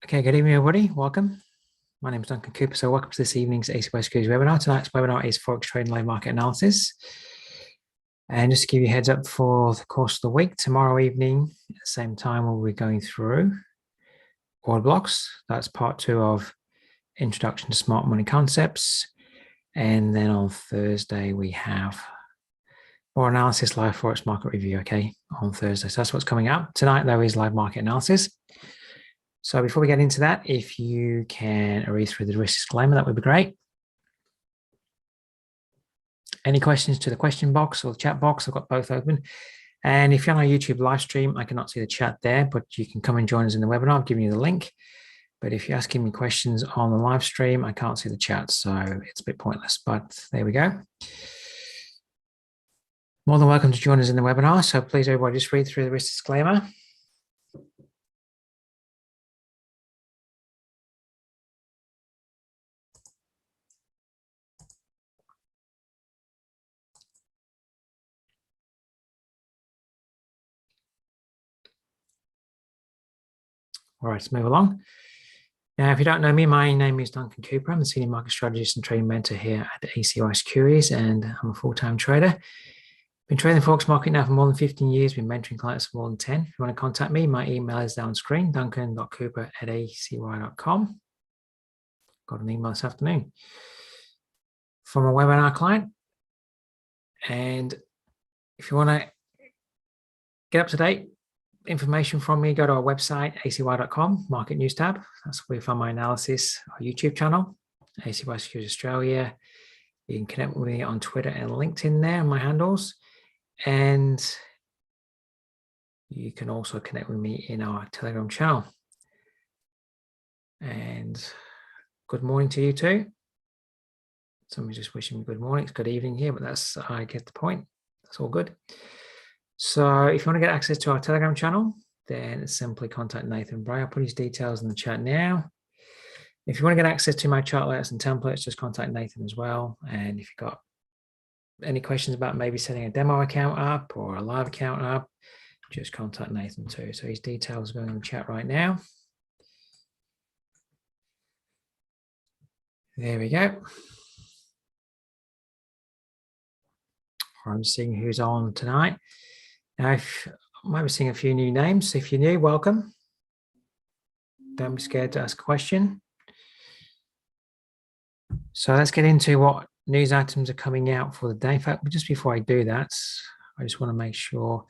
Okay, good evening, everybody. Welcome. My name is Duncan Cooper. So welcome to this evening's ACY Securities webinar. Tonight's webinar is Forex Trading Live Market Analysis. And just to give you a heads up for the course of the week, tomorrow evening at the same time, we'll be going through order blocks. That's part 2 of Introduction to Smart Money Concepts. And then on Thursday, we have more analysis, live Forex market review, okay, on Thursday. So that's what's coming up. Tonight, there is live market analysis. So before we get into that, if you can read through the risk disclaimer, that would be great. Any questions to the question box or the chat box? I've got both open. And if you're on our YouTube live stream, I cannot see the chat there, but you can come and join us in the webinar. I've given you the link. But if you're asking me questions on the live stream, I can't see the chat, so it's a bit pointless, but there we go. More than welcome to join us in the webinar. So please, everybody, just read through the risk disclaimer. All right, let's move along. Now, if you don't know me, my name is Duncan Cooper. I'm a senior market strategist and trading mentor here at ACY Securities, and I'm a full-time trader. Been trading the Forex market now for more than 15 years, been mentoring clients for more than 10. If you want to contact me, my email is down on screen, duncan.cooper@acy.com. Got an email this afternoon from a webinar client. And if you want to get up to date information from me, go to our website, acy.com, market news tab. That's where you find my analysis, our YouTube channel, ACY Securities Australia. You can connect with me on Twitter and LinkedIn there, my handles. And you can also connect with me in our Telegram channel. And good morning to you too. Somebody's just wishing me good morning. It's good evening here, but I get the point. That's all good. So if you want to get access to our Telegram channel, then simply contact Nathan Bray. I'll put his details in the chat now. If you want to get access to my chart layouts and templates, just contact Nathan as well. And if you've got any questions about maybe setting a demo account up or a live account up, just contact Nathan too. So his details are going in the chat right now. There we go. I'm seeing who's on tonight. Now, I might be seeing a few new names. If you're new, welcome. Don't be scared to ask a question. So let's get into what news items are coming out for the day. In fact, just before I do that, I just want to make sure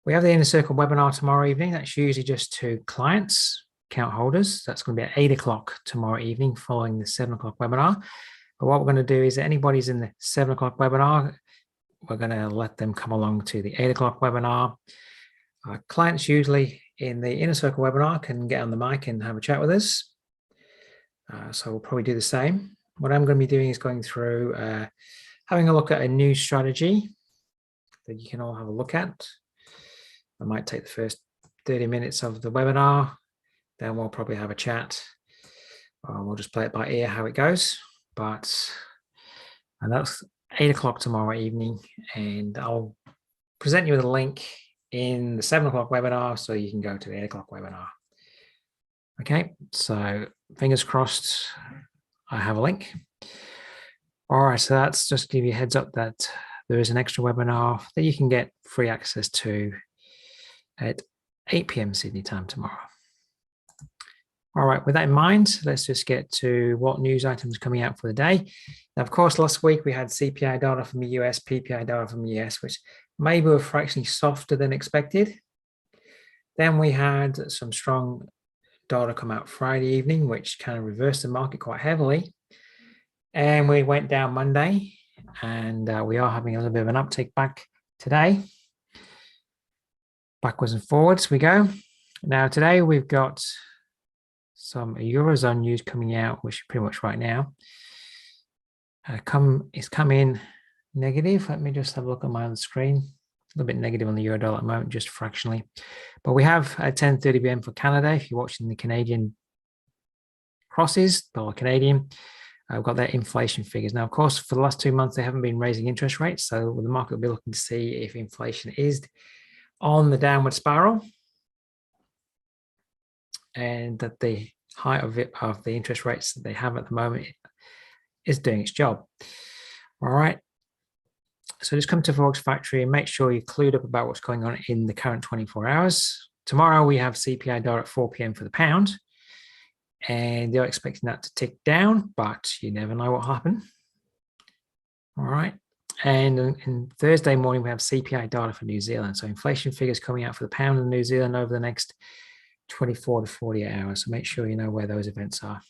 we have the Inner Circle webinar tomorrow evening. That's usually just to clients, account holders. That's going to be at 8 o'clock tomorrow evening following the 7 o'clock webinar. But what we're going to do is anybody's in the 7 o'clock webinar, we're going to let them come along to the 8 o'clock webinar. Clients usually in the Inner Circle webinar can get on the mic and have a chat with us. So we'll probably do the same. What I'm going to be doing is going through having a look at a new strategy that you can all have a look at. I might take the first 30 minutes of the webinar, then we'll probably have a chat. We'll just play it by ear how it goes. And that's 8 o'clock tomorrow evening, and I'll present you with a link in the 7 o'clock webinar so you can go to the 8 o'clock webinar. Okay, so fingers crossed I have a link. All right, so that's just to give you a heads up that there is an extra webinar that you can get free access to at 8 p.m. Sydney time tomorrow. All right, with that in mind, let's just get to what news items are coming out for the day. Now, of course, last week we had CPI data from the US, PPI data from the US, which maybe were fractionally softer than expected. Then we had some strong data come out Friday evening, which kind of reversed the market quite heavily. And we went down Monday, and we are having a little bit of an uptick back today. Backwards and forwards we go. Now, today we've got some Eurozone news coming out, which is pretty much right now. It's come in negative. Let me just have a look on my other screen. A little bit negative on the euro dollar at the moment, just fractionally. But we have a 1030 BM for Canada. If you're watching the Canadian crosses, dollar Canadian, I've got their inflation figures. Now, of course, for the last 2 months, they haven't been raising interest rates. So the market will be looking to see if inflation is on the downward spiral. and that the height of the interest rates that they have at the moment is doing its job. All right. So just come to Forex Factory and make sure you're clued up about what's going on in the current 24 hours. Tomorrow we have CPI data at 4 p.m. for the pound, and they're expecting that to tick down, but you never know what will happen. All right. And in Thursday morning, we have CPI data for New Zealand. So inflation figures coming out for the pound in New Zealand over the next 24 to 48 hours. So make sure you know where those events are.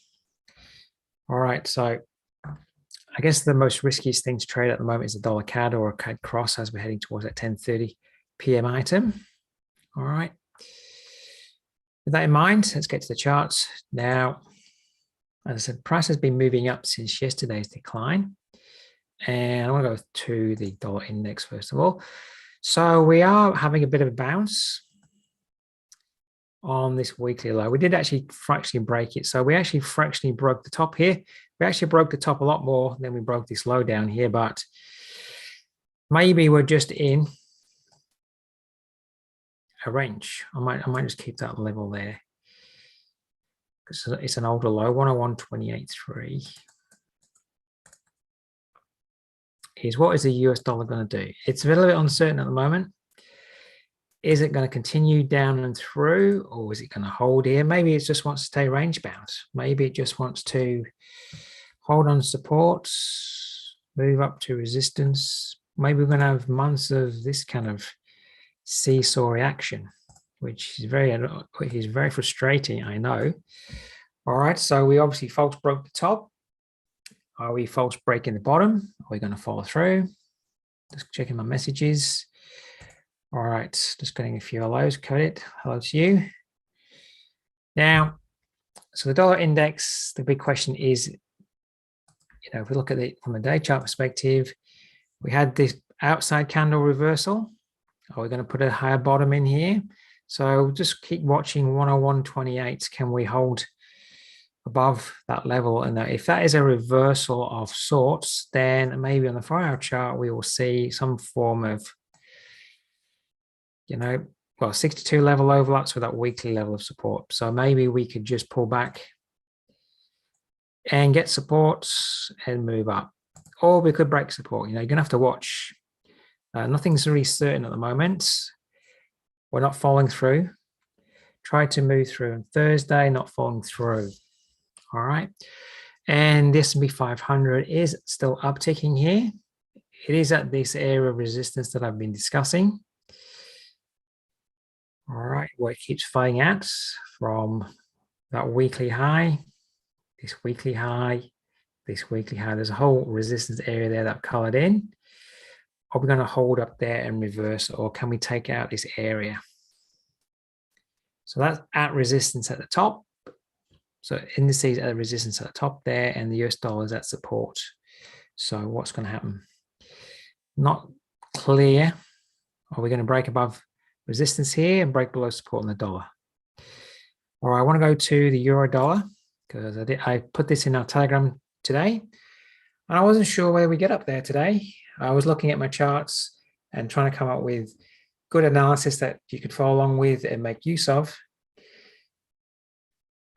All right. So I guess the most riskiest thing to trade at the moment is the dollar CAD or a CAD cross as we're heading towards that 10:30 p.m. item. All right. With that in mind, let's get to the charts. Now, as I said, price has been moving up since yesterday's decline. And I want to go to the dollar index first of all. So we are having a bit of a bounce on this weekly low. We did actually fractionally break it. So we actually fractionally broke the top here. We actually broke the top a lot more than we broke this low down here, but maybe we're just in a range. I might just keep that level there because it's an older low, 101.28.3. Is what is the US dollar going to do? It's a little bit uncertain at the moment. Is it going to continue down and through, or is it going to hold here? Maybe it just wants to stay range bound. Maybe it just wants to hold on support, move up to resistance. Maybe we're going to have months of this kind of seesaw reaction, which is very frustrating, I know. All right, so we obviously false broke the top. Are we false breaking the bottom? Are we going to follow through? Just checking my messages. All right, just getting a few hellos. Coded. Hello to you. Now, so the dollar index, the big question is, if we look at it from a day chart perspective, we had this outside candle reversal. Are we going to put a higher bottom in here? So just keep watching 101.28. Can we hold above that level? And if that is a reversal of sorts, then maybe on the 4-hour chart, we will see some form of, 62 level overlaps with that weekly level of support. So maybe we could just pull back and get support and move up, or we could break support. You're going to have to watch. Nothing's really certain at the moment. We're not following through. Tried to move through on Thursday, not following through. All right. And the S&P 500 is still upticking here. It is at this area of resistance that I've been discussing. All right, where it keeps fighting at from that weekly high, this weekly high, this weekly high. There's a whole resistance area there that I've colored in. Are we going to hold up there and reverse, or can we take out this area? So that's at resistance at the top. So indices at resistance at the top there, and the US dollar is at support. So what's going to happen? Not clear. Are we going to break above resistance here and break below support on the dollar? All right, I want to go to the euro dollar because I put this in our Telegram today, and I wasn't sure whether we get up there today. I was looking at my charts and trying to come up with good analysis that you could follow along with and make use of.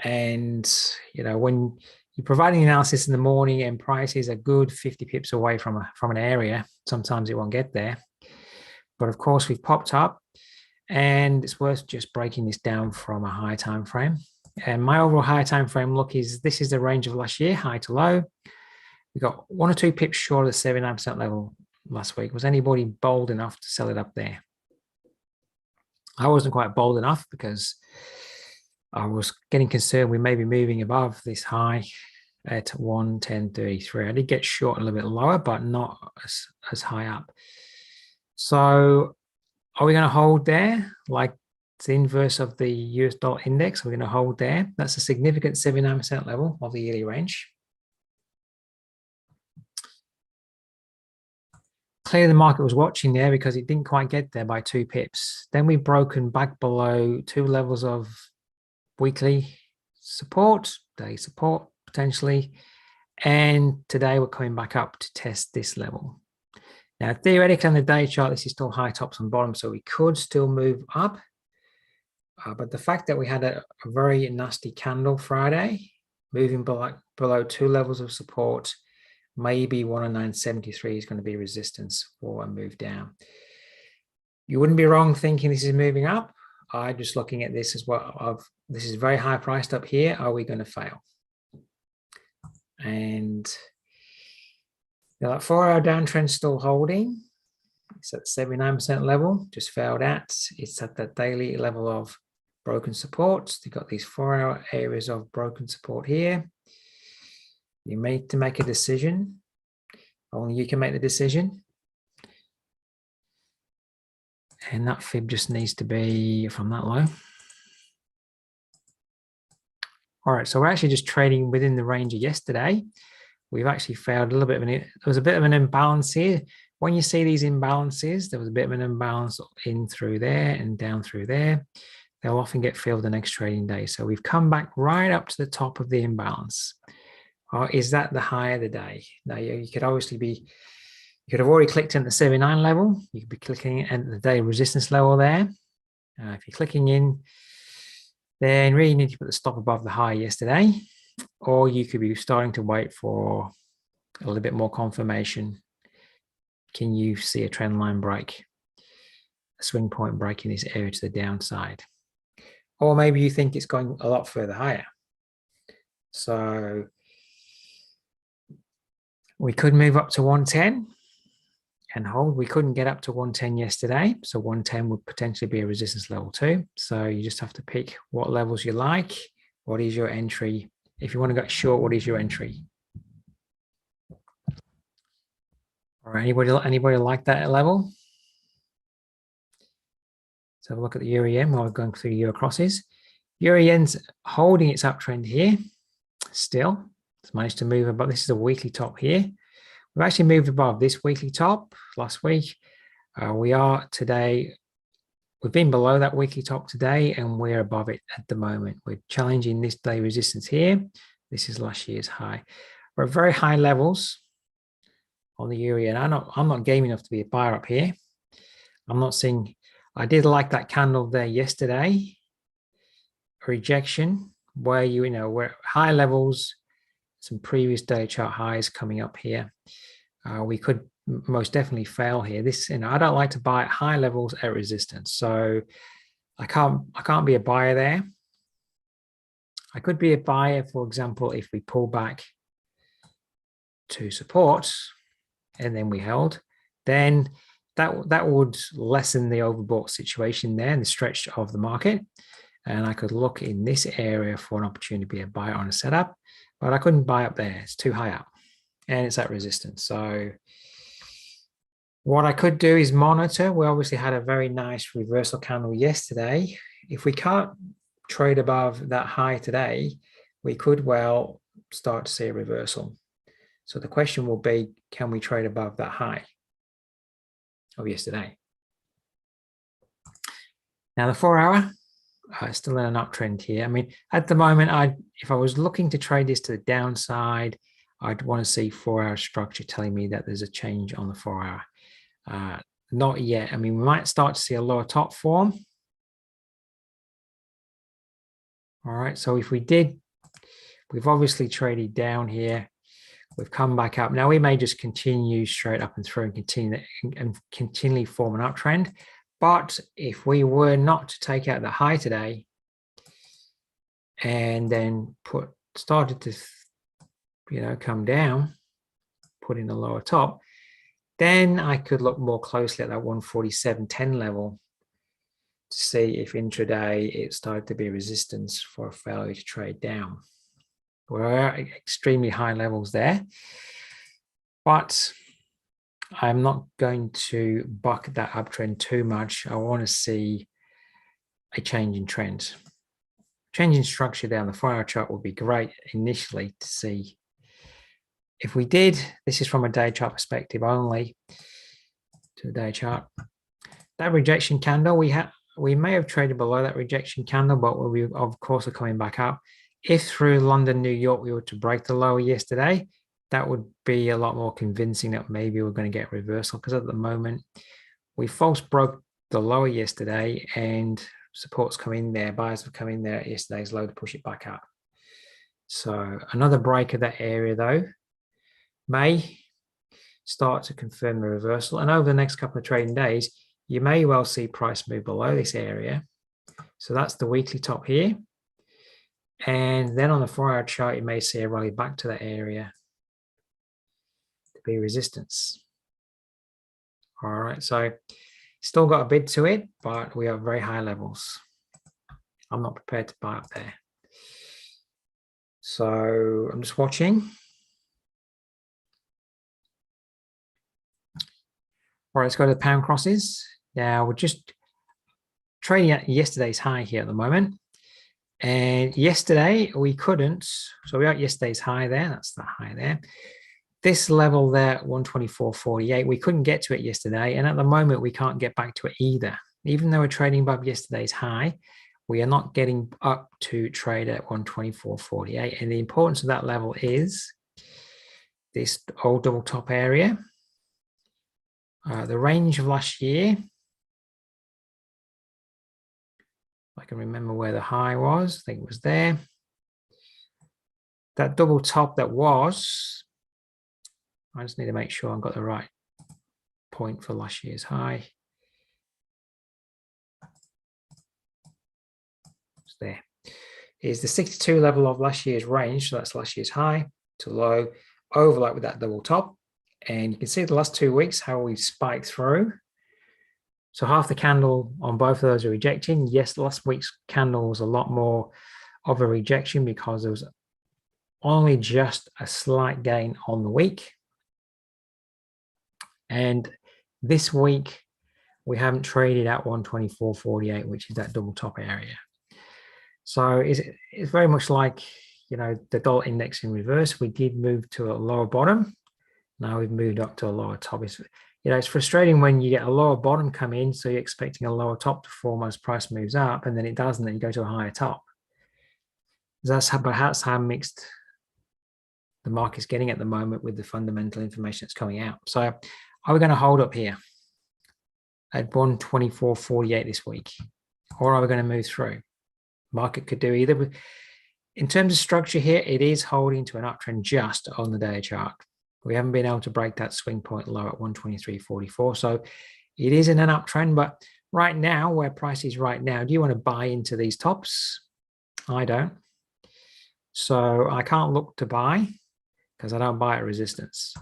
And when you're providing analysis in the morning and prices are good 50 pips away from an area, sometimes it won't get there. But of course, we've popped up, and it's worth just breaking this down from a high time frame. And my overall high time frame look is this is the range of last year, high to low. We got 1 or 2 pips short of the 79% level last week. Was anybody bold enough to sell it up there? I wasn't quite bold enough because I was getting concerned we may be moving above this high at 110.33. I did get short a little bit lower, but not as high up. So are we going to hold there? Like it's the inverse of the US dollar index. We're going to hold there. That's a significant 79% level of the yearly range. Clearly the market was watching there because it didn't quite get there by 2 pips. Then we've broken back below 2 levels of weekly support, day support potentially. And today we're coming back up to test this level. Now, theoretically on the day chart, this is still high tops and bottoms, so we could still move up. But the fact that we had a very nasty candle Friday, moving below 2 levels of support, maybe 109.73 is going to be resistance for a move down. You wouldn't be wrong thinking this is moving up. I'm just looking at this as well. This is very high priced up here. Are we going to fail? And that 4-hour downtrend still holding. It's at 79% level, just failed at. It's at that daily level of broken support. You've got these 4-hour areas of broken support here. You need to make a decision. Only you can make the decision. And that fib just needs to be from that low. All right, so we're actually just trading within the range of yesterday. We've actually failed a little bit there was a bit of an imbalance here. When you see these imbalances, there was a bit of an imbalance in through there and down through there. They'll often get filled the next trading day. So we've come back right up to the top of the imbalance. Or is that the high of the day? Now you could obviously be, you could have already clicked in the 79 level. You could be clicking at the day resistance level there. If you're clicking in, then really need to put the stop above the high yesterday, or you could be starting to wait for a little bit more confirmation. Can you see a trend line break, a swing point break in this area to the downside? Or maybe you think it's going a lot further higher. So we could move up to 110 and hold. We couldn't get up to 110 yesterday, so 110 would potentially be a resistance level too. So you just have to pick what levels you like. What is your entry? If you want to go short, what is your entry? Or anybody like that level? Let's have a look at the Euro-Yen while we're going through Euro crosses. Euro-Yen's holding its uptrend here still. It's managed to move above. This is a weekly top here. We've actually moved above this weekly top last week. We are today, we've been below that weekly top today and we're above it at the moment. We're challenging this day resistance here. This is last year's high. We're at very high levels on the Euro-Yen. I'm not game enough to be a buyer up here. I'm not seeing, I did like that candle there yesterday. Rejection where we're at high levels, some previous day chart highs coming up here. We could most definitely fail here. This, I don't like to buy at high levels at resistance. So I can't be a buyer there. I could be a buyer, for example, if we pull back to support and then we held, then that would lessen the overbought situation there and the stretch of the market. And I could look in this area for an opportunity to be a buyer on a setup, but I couldn't buy up there. It's too high up and it's at resistance. So what I could do is monitor. We obviously had a very nice reversal candle yesterday. If we can't trade above that high today, we could well start to see a reversal. So the question will be, can we trade above that high of yesterday? Now the 4-hour, still in an uptrend here. I mean, at the moment, if I was looking to trade this to the downside, I'd want to see 4-hour structure telling me that there's a change on the 4-hour. Not yet. I mean, we might start to see a lower top form. All right, so if we did, we've obviously traded down here. We've come back up. Now we may just continue straight up and through and continually form an uptrend. But if we were not to take out the high today and then started to come down, put in a lower top, then I could look more closely at that 147.10 level to see if intraday it started to be resistance for a failure to trade down. We're at extremely high levels there, but I'm not going to buck that uptrend too much. I want to see a change in trend. Change in structure down the 4-hour chart would be great initially to see. If we did, this is from a day chart perspective only, to the day chart. That rejection candle, we may have traded below that rejection candle, but we of course are coming back up. If through London, New York, we were to break the lower yesterday, that would be a lot more convincing that maybe we're going to get reversal, because at the moment we false broke the lower yesterday and supports come in there, buyers have come in there at yesterday's low to push it back up. So another break of that area though may start to confirm the reversal, and over the next couple of trading days you may well see price move below this area. So that's the weekly top here, and then on the 4-hour chart you may see a rally back to that area to be resistance. All right, so still got a bid to it, but we are very high levels. I'm not prepared to buy up there. So I'm just watching. All right, let's go to the pound crosses. Now we're just trading at yesterday's high here at the moment. And yesterday we couldn't, so we're at yesterday's high there. That's the high there. This level there, 124.48, we couldn't get to it yesterday. And at the moment, we can't get back to it either. Even though we're trading above yesterday's high, we are not getting up to trade at 124.48. And the importance of that level is this old double top area. The range of last year, I can remember where the high was. I think it was there. That double top that was, I just need to make sure I've got the right point for last year's high. It's there. Is the 62 level of last year's range, so that's last year's high to low, overlap with that double top. And you can see the last 2 weeks how we spiked through. So half the candle on both of those are rejecting. Yes, last week's candle was a lot more of a rejection because there was only just a slight gain on the week. And this week, we haven't traded at 124.48, which is that double top area. So it's very much like, you know, the dollar index in reverse. We did move to a lower bottom. Now we've moved up to a lower top. It's frustrating when you get a lower bottom come in, so you're expecting a lower top to form as price moves up, and then it doesn't, then you go to a higher top. That's perhaps how mixed the market's getting at the moment with the fundamental information that's coming out. So are we going to hold up here at 124.48 this week, or are we going to move through? Market could do either. In terms of structure here, it is holding to an uptrend just on the daily chart. We haven't been able to break that swing point low at 123.44. So it is in an uptrend, but right now, where price is right now, do you want to buy into these tops? I don't. So I can't look to buy because I don't buy at resistance.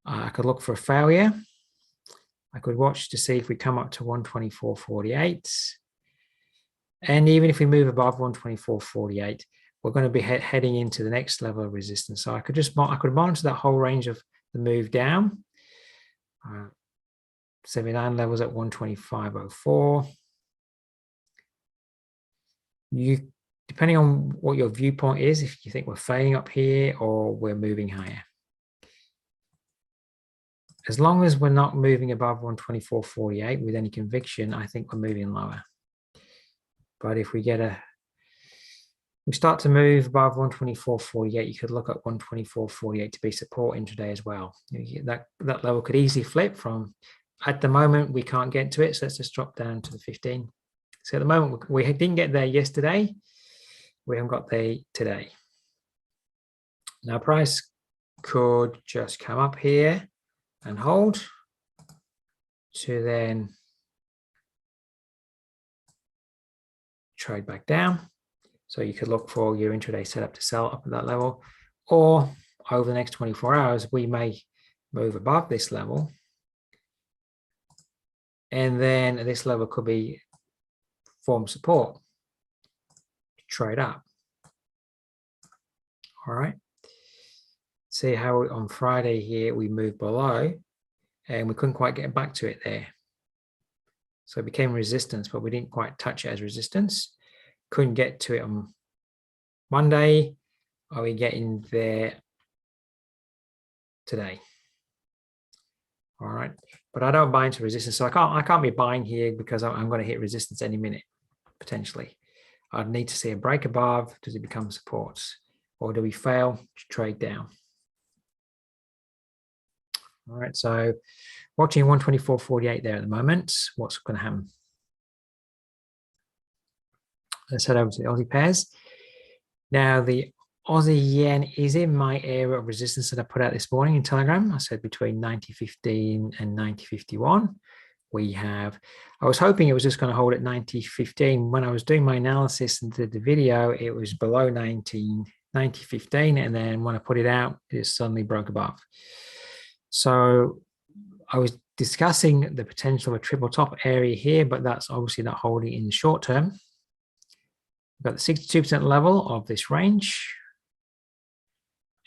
I could look for a failure. I could watch to see if we come up to 124.48. And even if we move above 124.48, we're going to be heading into the next level of resistance. So I could monitor that whole range of the move down. 79 levels at 125.04. Depending on what your viewpoint is, if you think we're failing up here or we're moving higher. As long as we're not moving above 124.48 with any conviction, I think we're moving lower. But if we start to move above 124.48, you could look at 124.48 to be support intraday as well. That level could easily flip from, at the moment, we can't get to it. So let's just drop down to the 15. So at the moment, we didn't get there yesterday. We haven't got there today. Now price could just come up here and hold to then trade back down. So you could look for your intraday setup to sell up at that level, or over the next 24 hours, we may move above this level. And then this level could be form support, trade up. All right. See how on Friday here, we moved below and we couldn't quite get back to it there. So it became resistance, but we didn't quite touch it as resistance. Couldn't get to it on Monday. Are we getting there today? All right, but I don't buy into resistance, so I can't be buying here because I'm going to hit resistance any minute potentially. I'd need to see a break above. Does it become supports, or do we fail to trade down? All right, so watching 124.48 there at the moment. What's going to happen? Let's head over to the Aussie pairs. Now, the Aussie yen is in my area of resistance that I put out this morning in Telegram. I said between 90.15 and 90.51. I was hoping it was just going to hold at 90.15. When I was doing my analysis and did the video, it was below 90.15. And then when I put it out, it suddenly broke above. So I was discussing the potential of a triple top area here, but that's obviously not holding in the short term. We've got the 62% level of this range.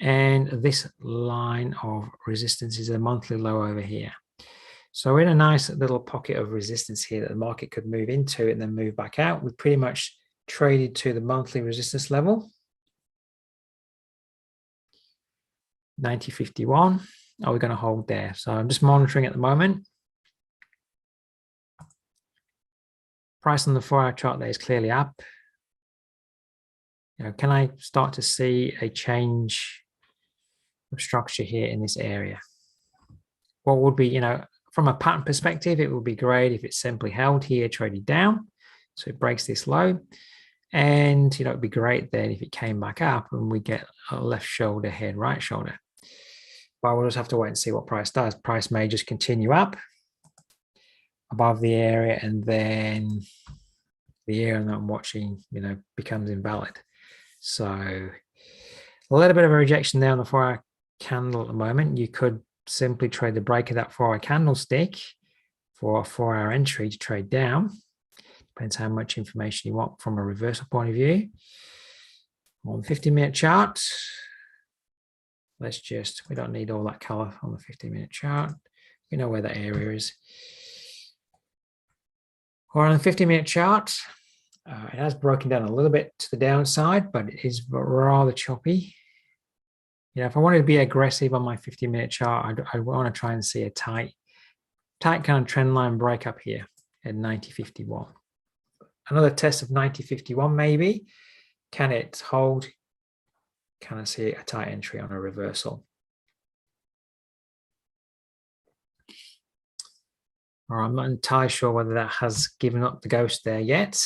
And this line of resistance is a monthly low over here. So we're in a nice little pocket of resistance here that the market could move into and then move back out. We've pretty much traded to the monthly resistance level. 90.51. Are we going to hold there? So I'm just monitoring at the moment. Price on the 4-hour chart there is clearly up. Can I start to see a change of structure here in this area? What would be, from a pattern perspective, it would be great if it's simply held here, traded down. So it breaks this low. And, it'd be great then if it came back up and we get a left shoulder, head, right shoulder. But we'll just have to wait and see what price does. Price may just continue up above the area, and then the area that I'm watching, becomes invalid. So a little bit of a rejection there on the 4-hour candle at the moment. You could simply trade the break of that 4-hour candlestick for a 4-hour entry to trade down. Depends how much information you want from a reversal point of view. On the 50-minute chart, we don't need all that color on the 50-minute chart. We know where that area is. Or on the 50-minute chart, it has broken down a little bit to the downside, but it is rather choppy. If I wanted to be aggressive on my 50-minute chart, I want to try and see a tight kind of trend line break up here at 90.51. Another test of 90.51 maybe. Can it hold? Can I see a tight entry on a reversal? All right, I'm not entirely sure whether that has given up the ghost there yet.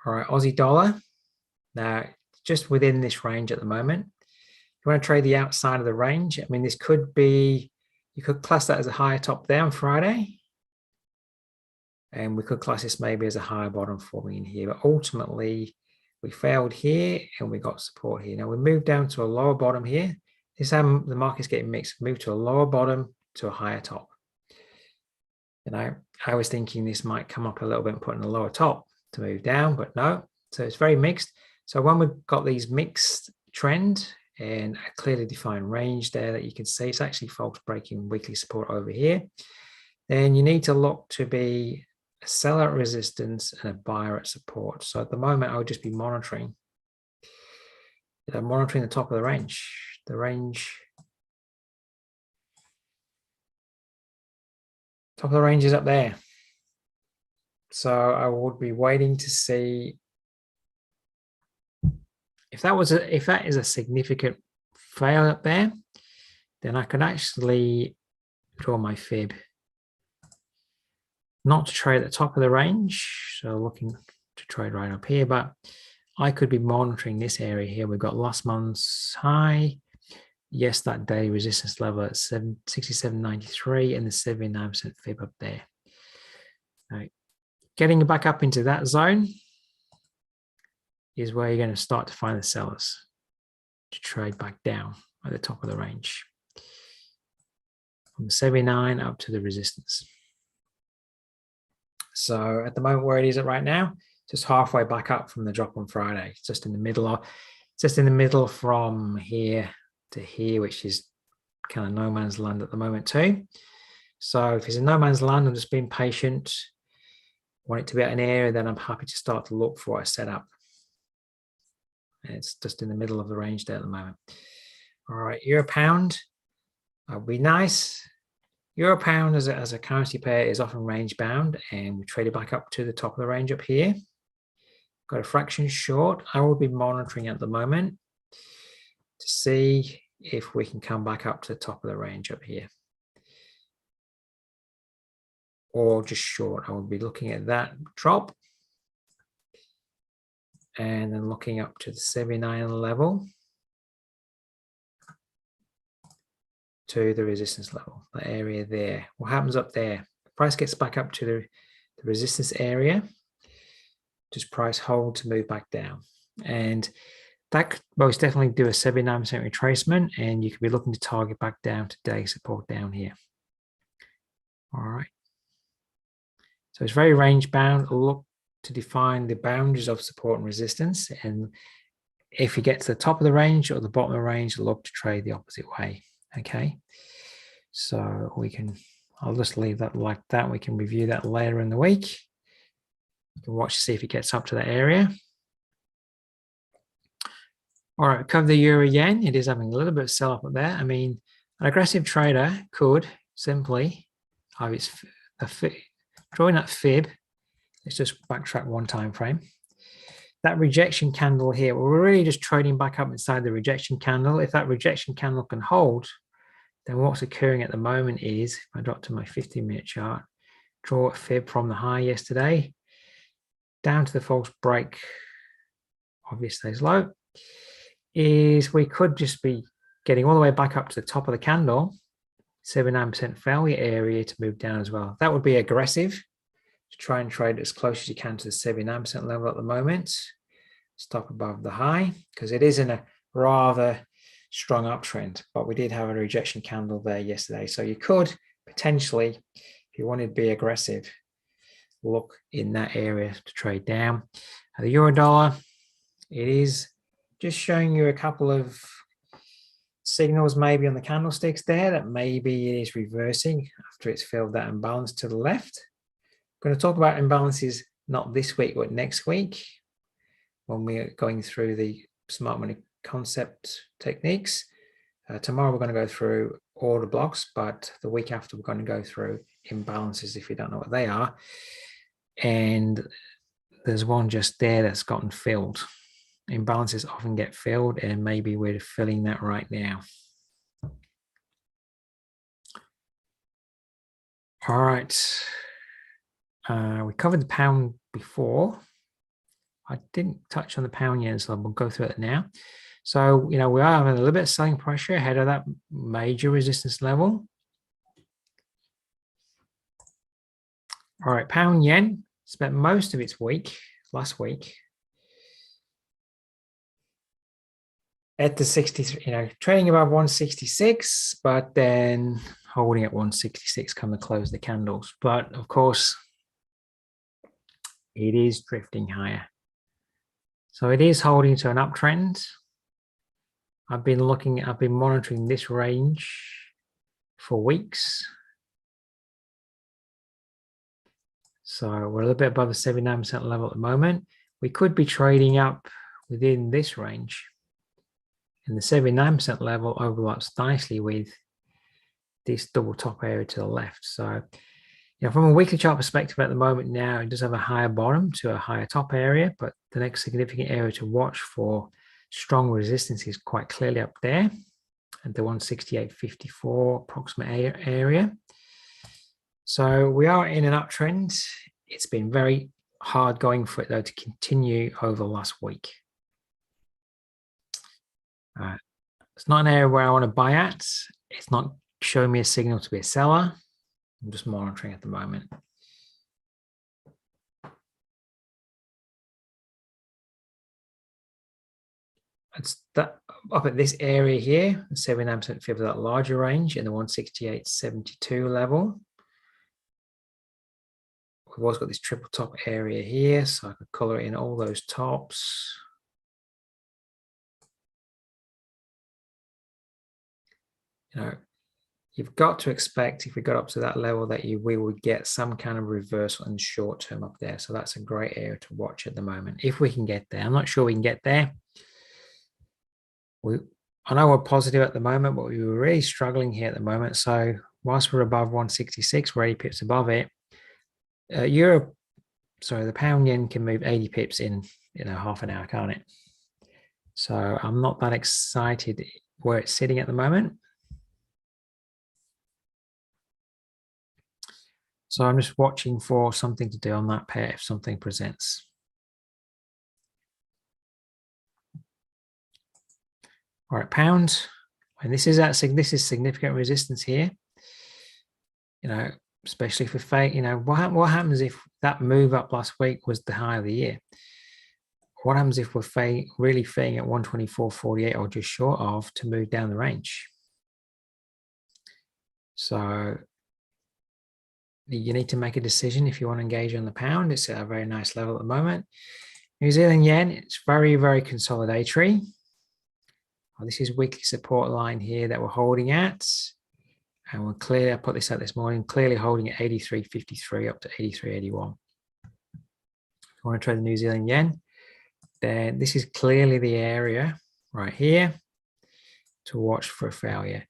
All right, Aussie dollar. Now, just within this range at the moment. If you want to trade the outside of the range, this could be, you could class that as a higher top there on Friday. And we could class this maybe as a higher bottom forming in here. But ultimately, we failed here and we got support here. Now, we moved down to a lower bottom here. This is how the market's getting mixed. Move to a lower bottom to a higher top. I was thinking this might come up a little bit and put in a lower top to move down, but no. So it's very mixed. So when we've got these mixed trend and a clearly defined range there that you can see, it's actually false breaking weekly support over here. Then you need to look to be a seller at resistance and a buyer at support. So at the moment, I would just be monitoring. Monitoring the top of the range. The range. Top of the range is up there. So I would be waiting to see if that is a significant fail up there, then I could actually draw my fib. Not to trade at the top of the range, so looking to trade right up here, but I could be monitoring this area here. We've got last month's high. Yes, that daily resistance level at 67.93 and the 79% fib up there. Right. Getting back up into that zone is where you're going to start to find the sellers to trade back down at the top of the range. From the 79 up to the resistance. So at the moment where it is at right now, just halfway back up from the drop on Friday. It's just in the middle from here to here, which is kind of no man's land at the moment too. So if it's in no man's land, I'm just being patient. Want it to be at an area, then I'm happy to start to look for a setup. And it's just in the middle of the range there at the moment. All right, euro pound would be nice. Euro pound as a currency pair is often range bound, and we traded back up to the top of the range up here. Got a fraction short. I will be monitoring at the moment to see if we can come back up to the top of the range up here. or just short. I would be looking at that drop and then looking up to the 79 level to the resistance level, that area there. What happens up there? The price gets back up to the resistance area. Just price hold to move back down. And that could most definitely do a 79% retracement, and you could be looking to target back down to day support down here. All right. So it's very range bound. Look to define the boundaries of support and resistance. And if you get to the top of the range or the bottom of the range, look to trade the opposite way. Okay. So I'll just leave that like that. We can review that later in the week. You can watch to see if it gets up to that area. All right, cover the euro yen. It is having a little bit of sell up there. I mean, an aggressive trader could simply have its drawing that fib. Let's just backtrack one time frame. That rejection candle here, we're really just trading back up inside the rejection candle. If that rejection candle can hold, then what's occurring at the moment is, if I drop to my 15-minute chart, draw a fib from the high yesterday down to the false break of yesterday's low, is we could just be getting all the way back up to the top of the candle, 79% failure area to move down as well. That would be aggressive to try and trade as close as you can to the 79% level at the moment. Stop above the high, because it is in a rather strong uptrend, but we did have a rejection candle there yesterday. So you could potentially, if you wanted to be aggressive, look in that area to trade down. The euro dollar, it is just showing you a couple of signals maybe on the candlesticks there that maybe it is reversing after it's filled that imbalance to the left. I'm going to talk about imbalances not this week but next week when we're going through the smart money concept techniques. Tomorrow we're going to go through order blocks, but the week after we're going to go through imbalances if you don't know what they are. And there's one just there that's gotten filled. Imbalances often get filled, and maybe we're filling that right now. All right. We covered the pound before. I didn't touch on the pound yen, so we'll go through it now. So, we are having a little bit of selling pressure ahead of that major resistance level. All right, pound yen spent most of its week, last week, at the 63, trading above 166, but then holding at 166 come to close the candles. But of course, it is drifting higher. So it is holding to an uptrend. I've been monitoring this range for weeks. So we're a little bit above the 79% level at the moment. We could be trading up within this range. And the 79% level overlaps nicely with this double top area to the left. So, from a weekly chart perspective at the moment now, it does have a higher bottom to a higher top area, but the next significant area to watch for strong resistance is quite clearly up there at the 168.54 approximate area. So we are in an uptrend. It's been very hard going for it though to continue over the last week. It's not an area where I want to buy at. It's not showing me a signal to be a seller. I'm just monitoring at the moment. It's that up at this area here, 79% fib of that larger range in the 168.72 level. We've also got this triple top area here, so I could color in all those tops. You've got to expect if we got up to that level that we would get some kind of reversal in the short term up there. So that's a great area to watch at the moment. If we can get there, I'm not sure we can get there. I know we're positive at the moment, but we were really struggling here at the moment. So whilst we're above 166, we're 80 pips above it. The pound yen can move 80 pips in half an hour, can't it? So I'm not that excited where it's sitting at the moment. So I'm just watching for something to do on that pair if something presents. All right, pound. And this is significant resistance here. You know, especially for fake. You know, what happens if that move up last week was the high of the year? What happens if we're really failing at 124.48 or just short of to move down the range? So you need to make a decision if you want to engage on the pound. It's at a very nice level at the moment. New Zealand yen, it's very, very consolidatory. This is weekly support line here that we're holding at. And we're clearly, I put this out this morning, clearly holding at 83.53 up to 83.81. If you want to trade the New Zealand yen, then this is clearly the area right here to watch for a failure.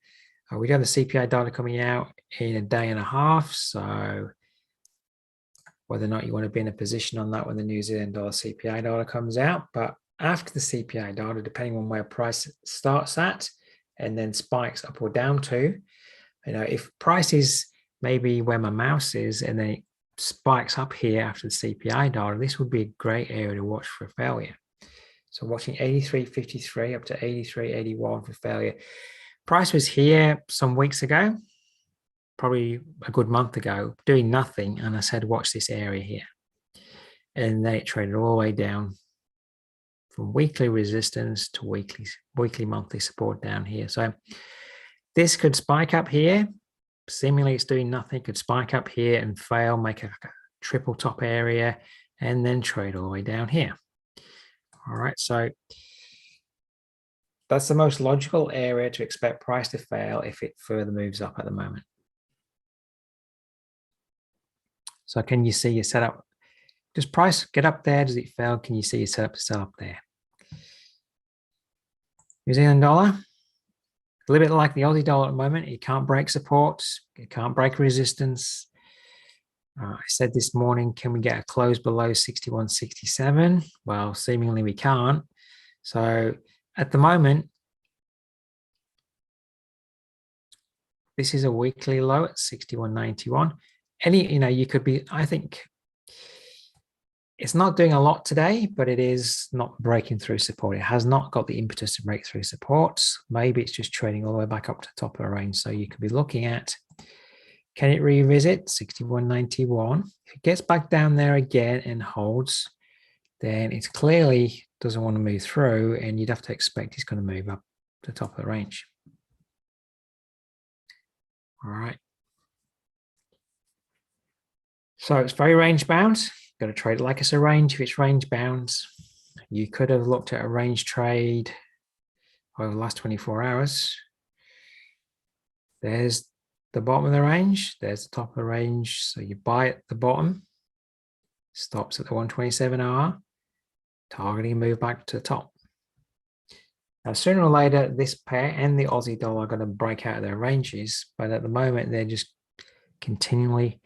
We do have the CPI data coming out in a day and a half. So whether or not you want to be in a position on that when the New Zealand dollar CPI data comes out. But after the CPI data, depending on where price starts at and then spikes up or down to, you know, if price is maybe where my mouse is and then it spikes up here after the CPI data, this would be a great area to watch for failure. So watching 83.53 up to 83.81 for failure. Price was here some weeks ago, probably a good month ago, doing nothing. And I said, watch this area here. And then it traded all the way down from weekly resistance to weekly monthly support down here. So this could spike up here. Seemingly it's doing nothing. It could spike up here and fail, make a triple top area, and then trade all the way down here. All right, so that's the most logical area to expect price to fail if it further moves up at the moment. So can you see your setup? Does price get up there? Does it fail? Can you see your setup to sell up there? New Zealand dollar, a little bit like the Aussie dollar at the moment. It can't break supports. It can't break resistance. I said this morning, can we get a close below 61.67? Well, seemingly we can't. So at the moment, this is a weekly low at 61.91. You could be, I think, it's not doing a lot today, but it is not breaking through support. It has not got the impetus to break through supports. Maybe it's just trading all the way back up to the top of the range. So you could be looking at, can it revisit 61.91? If it gets back down there again and holds, then it clearly doesn't want to move through, and you'd have to expect it's going to move up to the top of the range. All right. So it's very range bound. Got to trade it like it's a range. If it's range bound, you could have looked at a range trade over the last 24 hours. There's the bottom of the range. There's the top of the range. So you buy at the bottom, stops at the 127 hour, targeting move back to the top. Now, sooner or later, this pair and the Aussie dollar are going to break out of their ranges, but at the moment, they're just continually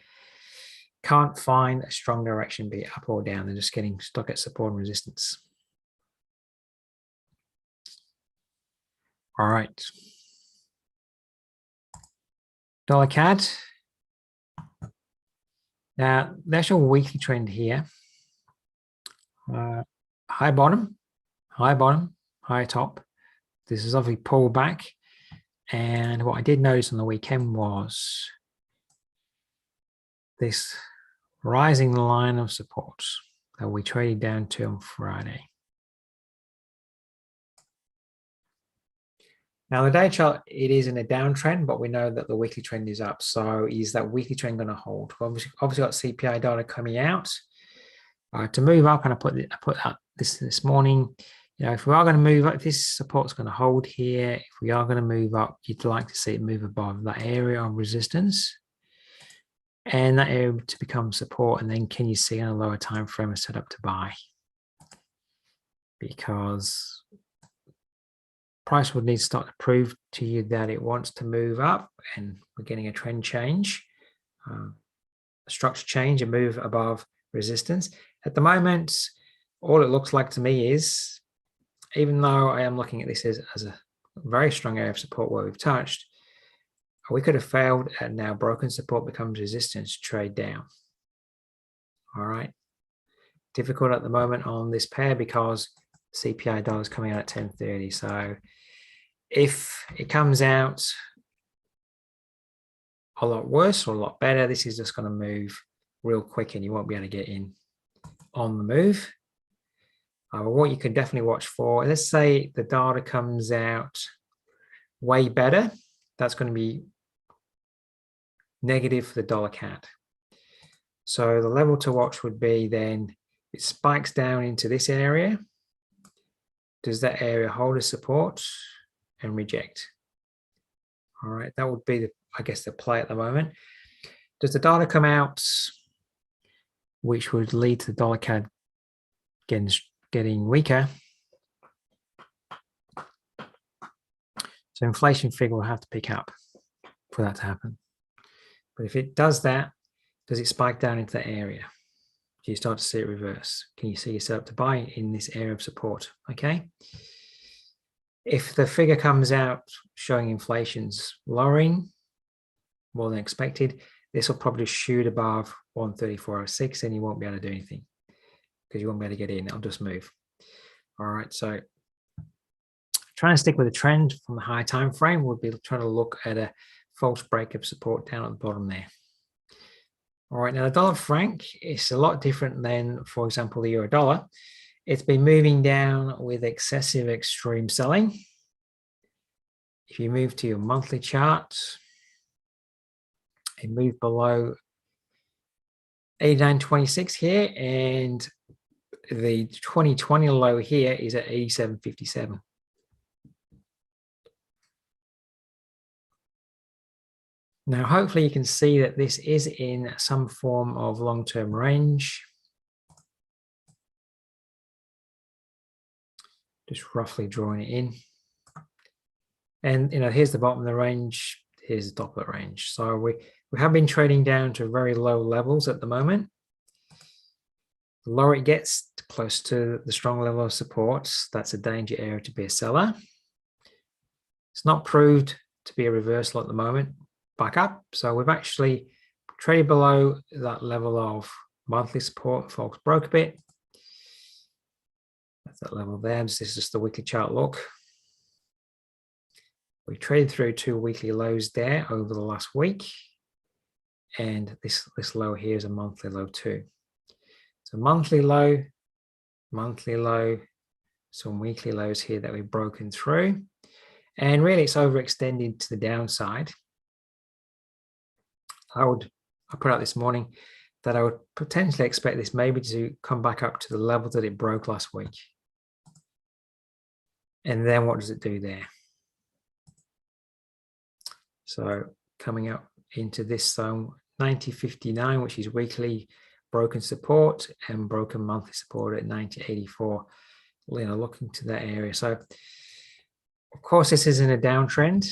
can't find a strong direction, be it up or down. They're just getting stuck at support and resistance. All right. Dollar CAD. Now, the actual weekly trend here, high bottom, high top. This is obviously pulled back. And what I did notice on the weekend was this rising line of support that we traded down to on Friday. Now, the day chart, it is in a downtrend, but we know that the weekly trend is up. So is that weekly trend going to hold? Well, obviously got CPI data coming out. To move up, and I put out this morning, you know, if we are going to move up, if this support's going to hold here, if we are going to move up, you'd like to see it move above that area of resistance and that area to become support. And then can you see on a lower time frame a setup to buy? Because price would need to start to prove to you that it wants to move up, and we're getting a trend change, a structure change, a move above resistance. At the moment, all it looks like to me is, even though I am looking at this as a very strong area of support where we've touched, We could have failed, and now broken support becomes resistance, trade down. All right. Difficult at the moment on this pair because CPI dollar is coming out at 10.30. So if it comes out a lot worse or a lot better, this is just going to move real quick and you won't be able to get in on the move. What you can definitely watch for, let's say the data comes out way better, that's going to be negative for the dollar CAD. So the level to watch would be then it spikes down into this area. Does that area hold a support and reject? All right, that would be, I guess, the play at the moment. Does the data come out, which would lead to the dollar CAD getting weaker? So inflation figure will have to pick up for that to happen. But if it does that, does it spike down into that area? Do you start to see it reverse? Can you see yourself to buy in this area of support? Okay. If the figure comes out showing inflation's lowering more than expected, this will probably shoot above 134.06 and you won't be able to do anything because you won't be able to get in. It'll just move. All right. So trying to stick with the trend from the high time frame, we'll be trying to look at a false break of support down at the bottom there. All right, now the dollar franc is a lot different than, for example, the euro dollar. It's been moving down with excessive extreme selling. If you move to your monthly chart, it moved below 89.26 here, and the 2020 low here is at 87.57. Now, hopefully you can see that this is in some form of long-term range. Just roughly drawing it in. And, here's the bottom of the range. Here's the top of the range. So we have been trading down to very low levels at the moment. The lower it gets, close to the strong level of support, that's a danger area to be a seller. It's not proved to be a reversal at the moment. Back up. So we've actually traded below that level of monthly support. Folks broke a bit. That's that level there. This is just the weekly chart look. We traded through 2 weekly lows there over the last week. And this low here is a monthly low too. So monthly low, some weekly lows here that we've broken through. And really it's overextended to the downside. I put out this morning that I would potentially expect this maybe to come back up to the level that it broke last week. And then what does it do there? So coming up into this zone, 90.59, which is weekly broken support, and broken monthly support at 90.84, looking to that area. So of course this is in a downtrend.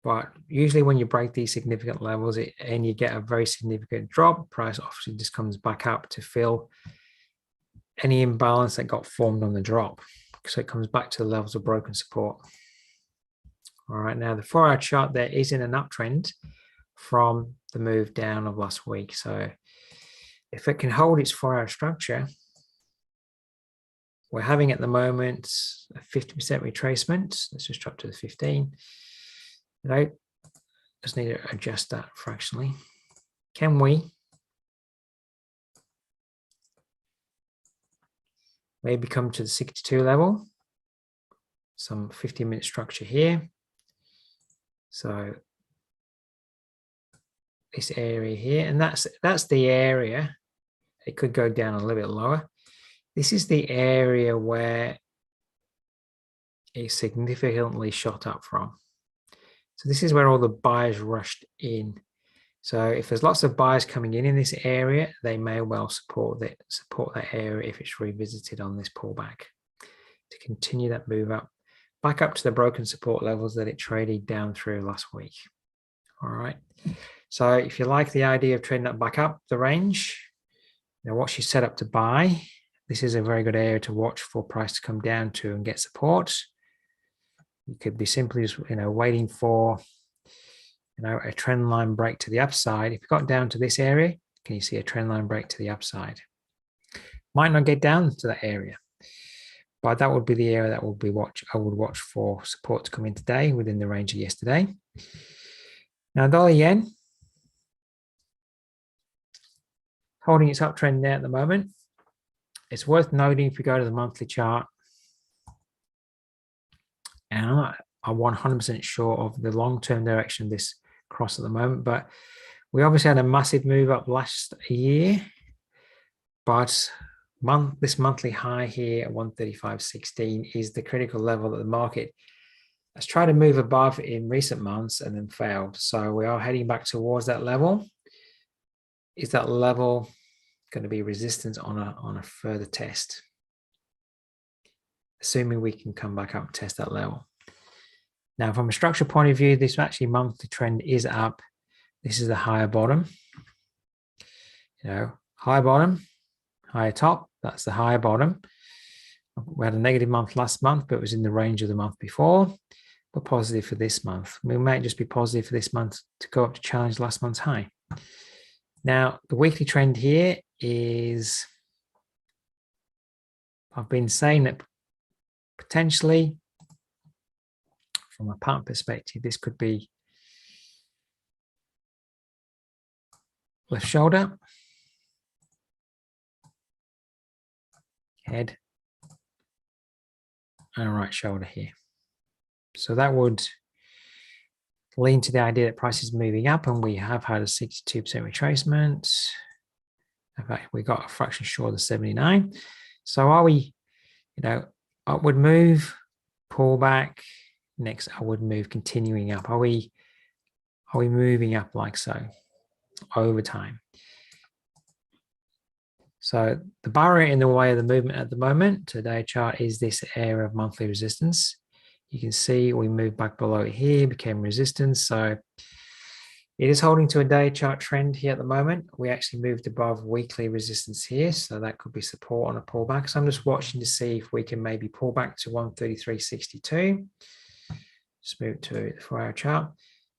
But usually when you break these significant levels and you get a very significant drop, price obviously just comes back up to fill any imbalance that got formed on the drop. So it comes back to the levels of broken support. All right, now the 4-hour chart there is in an uptrend from the move down of last week. So if it can hold its 4-hour structure, we're having at the moment a 50% retracement. Let's just drop to the 15. Just need to adjust that fractionally. Can we maybe come to the 62 level? Some 15-minute structure here. So this area here, and that's the area. It could go down a little bit lower. This is the area where it significantly shot up from. So this is where all the buyers rushed in. So if there's lots of buyers coming in this area, they may well support that area if it's revisited on this pullback to continue that move up, back up to the broken support levels that it traded down through last week. All right. So if you like the idea of trading that back up the range, now what she's set up to buy, this is a very good area to watch for price to come down to and get support. You could be simply just, waiting for, a trend line break to the upside. If you got down to this area, can you see a trend line break to the upside? Might not get down to that area, but that would be the area that I would watch for support to come in today within the range of yesterday. Now, dollar yen, holding its uptrend there at the moment. It's worth noting if we go to the monthly chart, and I'm 100% sure of the long-term direction of this cross at the moment, but we obviously had a massive move up last year, but this monthly high here at 135.16 is the critical level that the market has tried to move above in recent months and then failed. So we are heading back towards that level. Is that level going to be resistance on a further test? Assuming we can come back up and test that level. Now, from a structural point of view, this actually monthly trend is up. This is the higher bottom. Higher bottom, higher top. That's the higher bottom. We had a negative month last month, but it was in the range of the month before. But positive for this month. We might just be positive for this month to go up to challenge last month's high. Now, the weekly trend here is, I've been saying that potentially, from a pattern perspective, this could be left shoulder, head, and right shoulder here. So that would lean to the idea that price is moving up, and we have had a 62% retracement. In fact, we got a fraction short of the 79. So are we, upward move, pull back, next upward move, continuing up? Are we moving up like so over time? So the barrier in the way of the movement at the moment, today's chart, is this area of monthly resistance. You can see we moved back below it here, became resistance. So it is holding to a day chart trend here at the moment. We actually moved above weekly resistance here. So that could be support on a pullback. So I'm just watching to see if we can maybe pull back to 133.62. Just move to the 4-hour chart.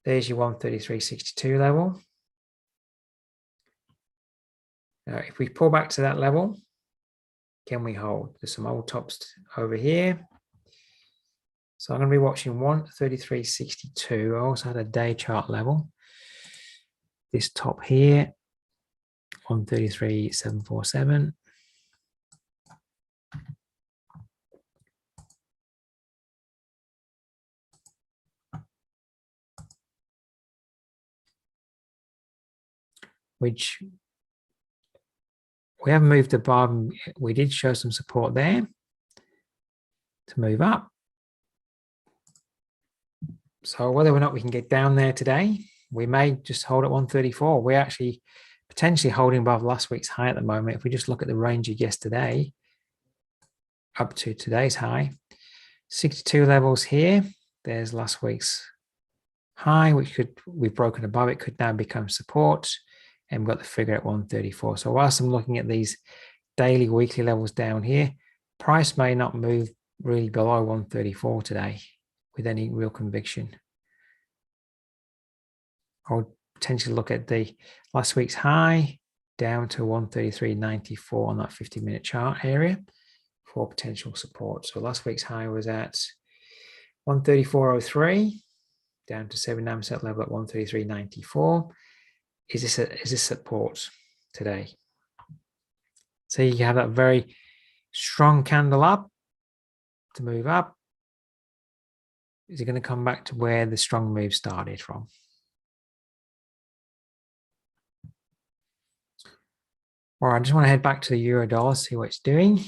There's your 133.62 level. Now, if we pull back to that level, can we hold? There's some old tops over here. So I'm going to be watching 133.62. I also had a day chart level. This top here, 133.747. Which we haven't moved above. We did show some support there to move up. So whether or not we can get down there today, we may just hold at 134. We're actually potentially holding above last week's high at the moment. If we just look at the range of yesterday up to today's high, 62 levels here. There's last week's high, which we've broken above it, could now become support. And we've got the figure at 134. So whilst I'm looking at these daily, weekly levels down here, price may not move really below 134 today with any real conviction. I would potentially look at the last week's high down to 133.94 on that 50-minute chart area for potential support. So last week's high was at 134.03, down to 79% level at 133.94. Is this support today? So you have that very strong candle up to move up. Is it going to come back to where the strong move started from? All right, I just want to head back to the euro dollar, see what it's doing.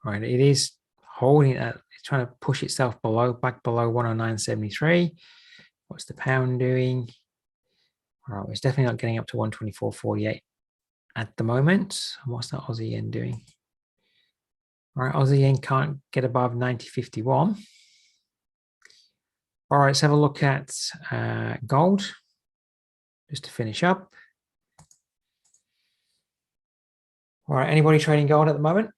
All right, it is holding at, it's trying to push itself back below 109.73. What's the pound doing? All right, it's definitely not getting up to 124.48 at the moment. What's that Aussie yen doing? All right, Aussie yen can't get above 90.51. All right, let's have a look at gold, just to finish up. All right, anybody trading gold at the moment?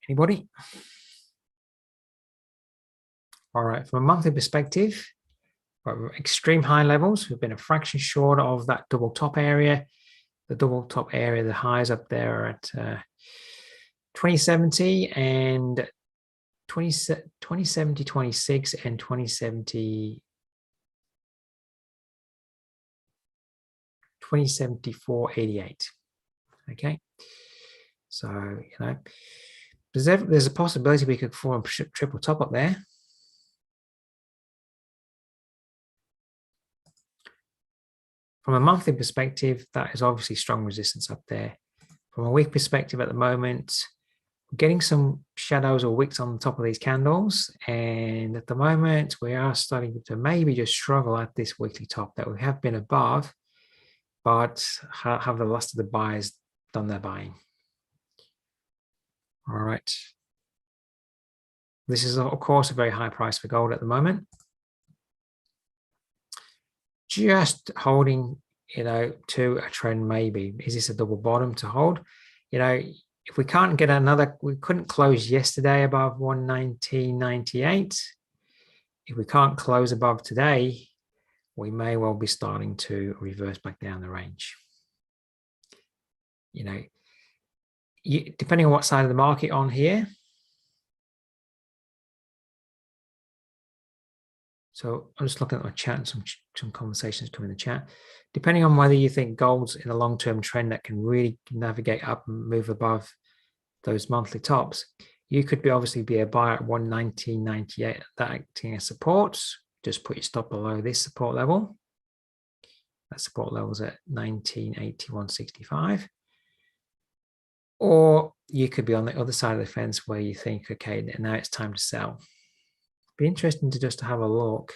Anybody? All right, from a monthly perspective, extreme high levels. We've been a fraction short of that double top area. The double top area, the highs up there are at 2070 and 2070, 26 and 2070, 2074.88. Okay, so you know there's a possibility we could form a triple top up there. From a monthly perspective, that is obviously strong resistance up there. From a week perspective at the moment, we're getting some shadows or wicks on the top of these candles. And at the moment, we are starting to maybe just struggle at this weekly top that we have been above, but have the last of the buyers done their buying. All right. This is, of course, a very high price for gold at the moment. Just holding, you know, to a trend maybe. Is this a double bottom to hold? You know, if we can't get another, we couldn't close yesterday above 119.98. If we can't close above today, we may well be starting to reverse back down the range. You know, depending on what side of the market on here. So I'm just looking at my chat and some conversations coming in the chat. Depending on whether you think gold's in a long-term trend that can really navigate up and move above those monthly tops, you could obviously be a buyer at 119.98, that acting as support. Just put your stop below this support level. That support level is at 1981.65. Or you could be on the other side of the fence where you think, okay, now it's time to sell. Be interesting to just have a look.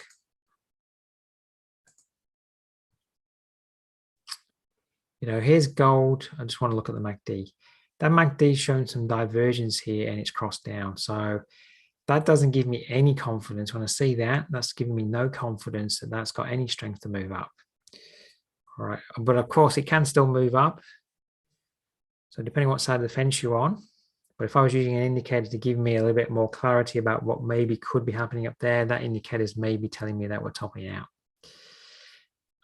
You know, here's gold. I just want to look at the MACD. That MACD is showing some divergence here and it's crossed down. So that doesn't give me any confidence. When I see that, that's giving me no confidence that that's got any strength to move up. All right. But of course, it can still move up. So depending on what side of the fence you're on. But if I was using an indicator to give me a little bit more clarity about what maybe could be happening up there, that indicator is maybe telling me that we're topping out.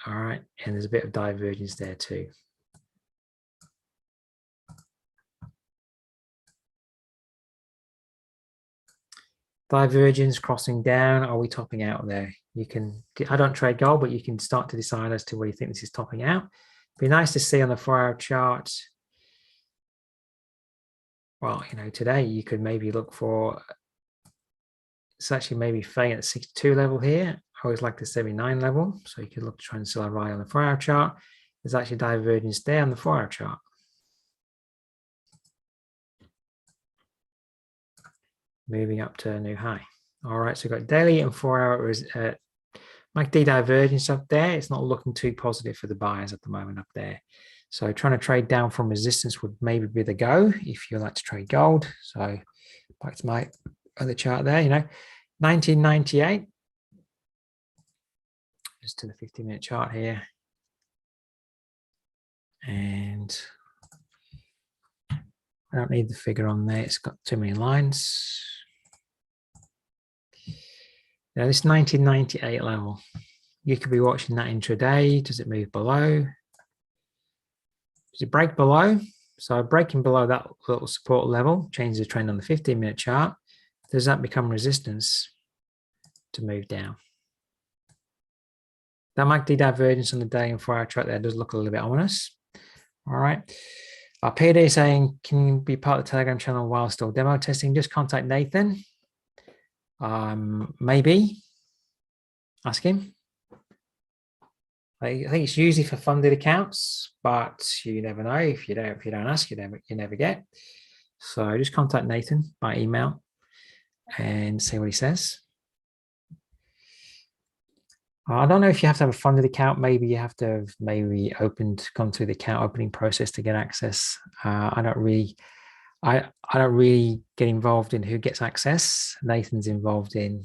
All right, and there's a bit of divergence there too. Divergence crossing down, are we topping out there? You can, I don't trade gold, but you can start to decide as to where you think this is topping out. Be nice to see on the 4-hour chart. Well, you know, today you could maybe look for, it's actually maybe failing at the 62 level here. I always like the 79 level. So you could look to try and sell a rally on the 4-hour chart. There's actually divergence there on the 4-hour chart. Moving up to a new high. All right, so we've got daily and 4-hour MACD divergence up there. It's not looking too positive for the buyers at the moment up there. So trying to trade down from resistance would maybe be the go if you like to trade gold. So back to my other chart there, you know, 1998. Just to the 50-minute chart here. And I don't need the figure on there. It's got too many lines. Now this 1998 level, you could be watching that intraday. Does it move below? Does it break below? So breaking below that little support level changes the trend on the 15-minute chart. Does that become resistance to move down? That MACD divergence on the day and 4-hour chart there does look a little bit ominous. All right. PD saying, can you be part of the Telegram channel while still demo testing? Just contact Nathan. Maybe. Ask him. I think it's usually for funded accounts, but you never know. If you don't ask, you never get. So just contact Nathan by email and see what he says. I don't know if you have to have a funded account. Maybe you have to have gone through the account opening process to get access. I don't really get involved in who gets access. Nathan's involved in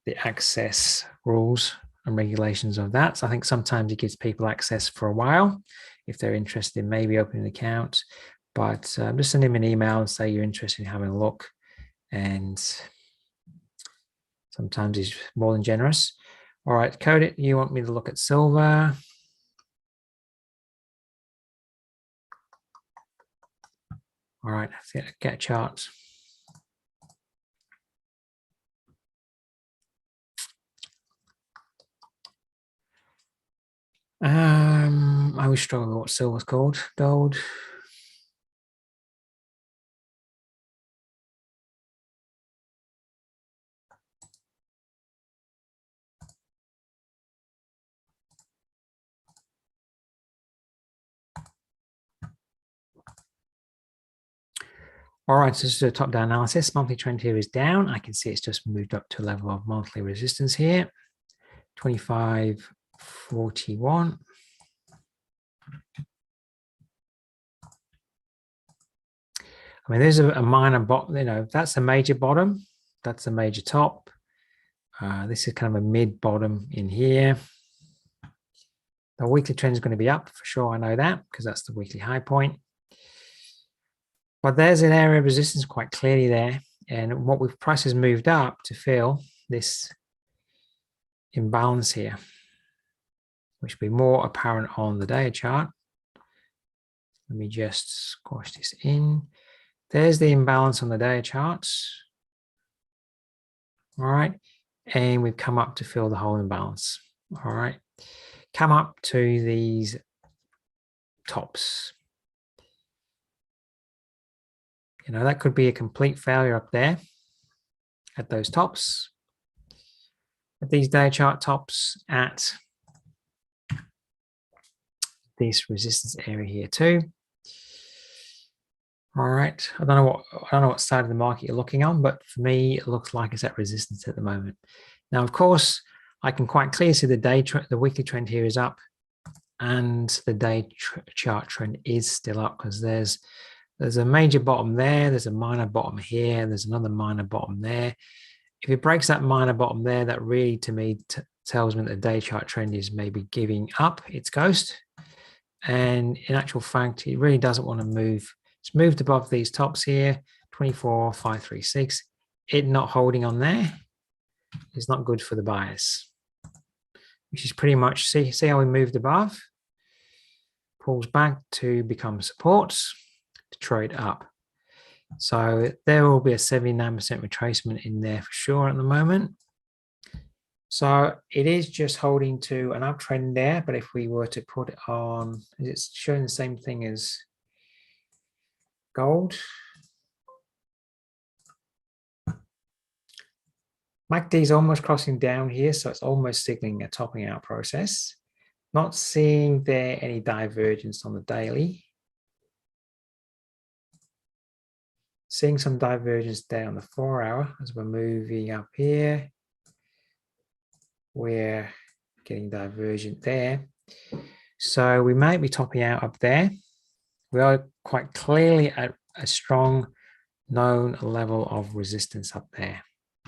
the access rules and regulations of that. So I think sometimes it gives people access for a while if they're interested in maybe opening an account. But just send him an email and say you're interested in having a look. And sometimes he's more than generous. All right, Code It, you want me to look at silver. All right, let's get charts. I was struggling with what silver's called. Gold. All right, so this is a top-down analysis. Monthly trend here is down. I can see it's just moved up to a level of monthly resistance here, 25.41. I mean, there's a minor bottom, you know, that's a major bottom. That's a major top. This is kind of a mid bottom in here. The weekly trend is going to be up for sure. I know that because that's the weekly high point. But there's an area of resistance quite clearly there. And what we've prices moved up to fill this imbalance here, which will be more apparent on the day chart. Let me just squash this in. There's the imbalance on the day charts. All right. And we've come up to fill the whole imbalance. All right. Come up to these tops. You know, that could be a complete failure up there at those tops. At these day chart tops, at this resistance area here too. All right, I don't know what side of the market you're looking on, but for me, it looks like it's at resistance at the moment. Now, of course, I can quite clearly see the weekly trend here is up, and the day chart trend is still up because there's a major bottom there, there's a minor bottom here, and there's another minor bottom there. If it breaks that minor bottom there, that really, to me, tells me that the day chart trend is maybe giving up its ghost. And in actual fact, it really doesn't want to move. It's moved above these tops here, 24,536. It not holding on there is not good for the buyers, which is pretty much, see how we moved above? Pulls back to become supports to trade up. So there will be a 79% retracement in there for sure at the moment. So it is just holding to an uptrend there, but if we were to put it on, it's showing the same thing as gold. MACD is almost crossing down here, so it's almost signaling a topping out process. Not seeing there any divergence on the daily. Seeing some divergence there on the 4-hour as we're moving up here. We're getting divergent there. So we might be topping out up there. We are quite clearly at a strong known level of resistance up there.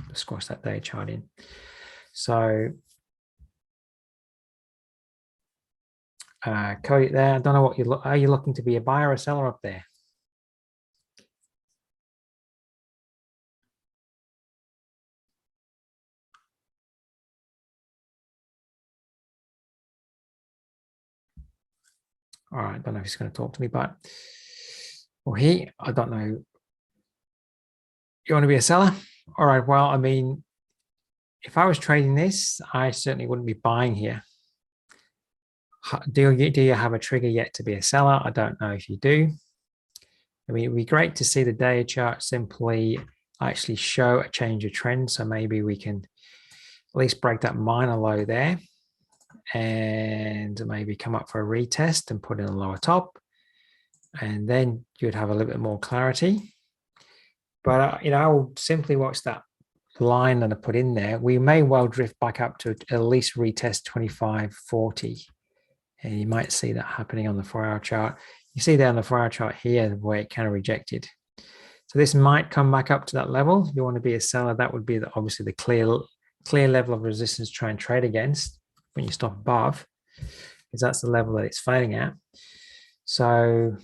Let's squash that day chart in. So code it there. I don't know what you look. Are you looking to be a buyer or a seller up there? All right, I don't know if he's going to talk to me, but or he, I don't know. You want to be a seller? All right, well, I mean, if I was trading this, I certainly wouldn't be buying here. Do you have a trigger yet to be a seller? I don't know if you do. I mean, it'd be great to see the day chart simply actually show a change of trend. So maybe we can at least break that minor low there and maybe come up for a retest and put in a lower top. And then you'd have a little bit more clarity. But, you know, I will simply watch that line that I put in there. We may well drift back up to at least retest 25.40. And you might see that happening on the 4-hour chart. You see there on the 4-hour chart here where it kind of rejected. So this might come back up to that level. If you want to be a seller, that would be obviously the clear level of resistance to try and trade against when you stop above, because that's the level that it's failing at. So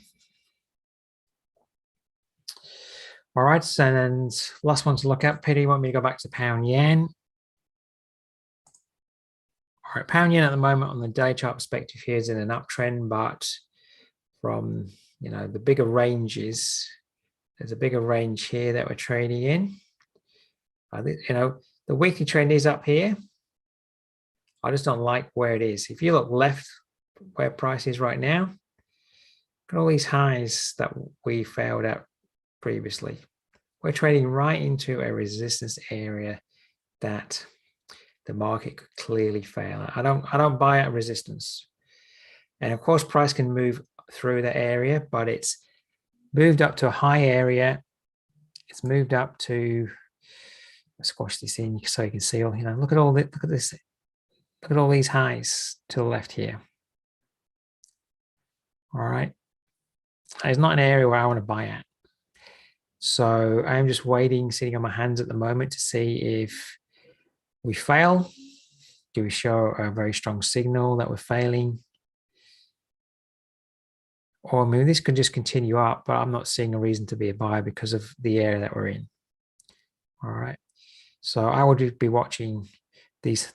All right, and last one to look at. Peter, you want me to go back to pound yen? All right, pound yen at the moment on the day chart perspective here is in an uptrend, but from the bigger ranges, there's a bigger range here that we're trading in. The weekly trend is up here. I just don't like where it is. If you look left where price is right now, look at all these highs that we failed at previously. We're trading right into a resistance area that the market could clearly fail at. I don't buy at resistance. And of course, price can move through the area, but it's moved up to a high area. It's moved up to, squash this in so you can see all, look at all this, look at this. Look at all these highs to the left here. All right. It's not an area where I want to buy at. So I'm just waiting, sitting on my hands at the moment to see if we fail. Do we show a very strong signal that we're failing? Or maybe this could just continue up, but I'm not seeing a reason to be a buyer because of the area that we're in. All right. So I would be watching these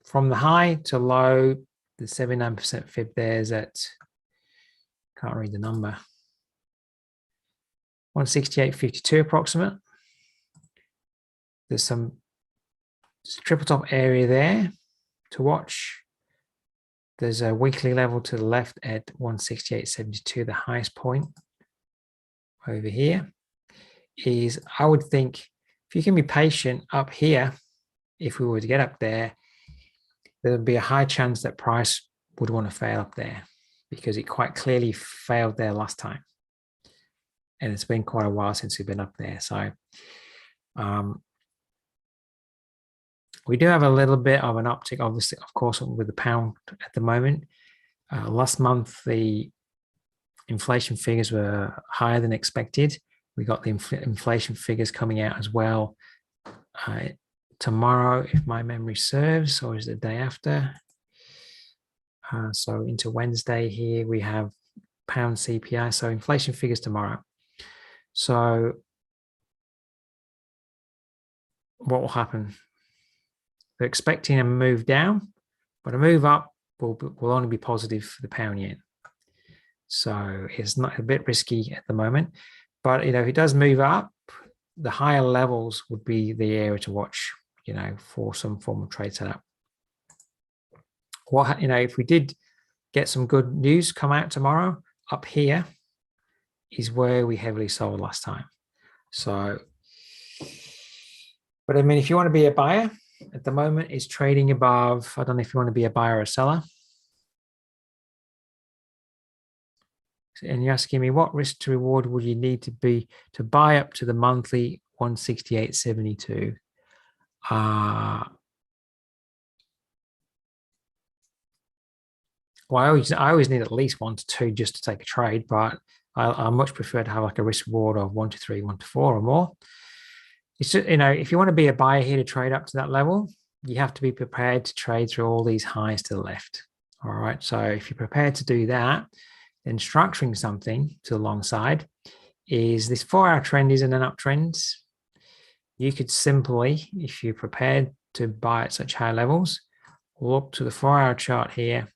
from the high to low, the 79% fib there's at, can't read the number, 168.52 approximate. There's some triple top area there to watch. There's a weekly level to the left at 168.72, the highest point over here. Is, I would think, if you can be patient up here, if we were to get up there, there would be a high chance that price would want to fail up there because it quite clearly failed there last time. And it's been quite a while since we've been up there. So we do have a little bit of an uptick, obviously, of course, with the pound at the moment. Last month, the inflation figures were higher than expected. We got the inflation figures coming out as well tomorrow, if my memory serves, or is it the day after? So into Wednesday here, we have pound CPI, so inflation figures tomorrow. So what will happen? They're expecting a move down, but a move up will only be positive for the pound yen. So it's not a bit risky at the moment, but if it does move up, the higher levels would be the area to watch, for some form of trade setup. If we did get some good news come out tomorrow, up here is where we heavily sold last time. So, but I mean, if you want to be a buyer at the moment, is trading above, I don't know if you want to be a buyer or a seller. And you're asking me what risk to reward would you need to be to buy up to the monthly 168.72? Well, I always need at least 1 to 2 just to take a trade, but I much prefer to have like a risk reward of 1 to 3, 1 to 4 or more. It's just, if you want to be a buyer here to trade up to that level, you have to be prepared to trade through all these highs to the left. All right. So if you're prepared to do that, then structuring something to the long side is this 4-hour trend is in an uptrend. You could simply, if you're prepared to buy at such high levels, look to the 4-hour chart here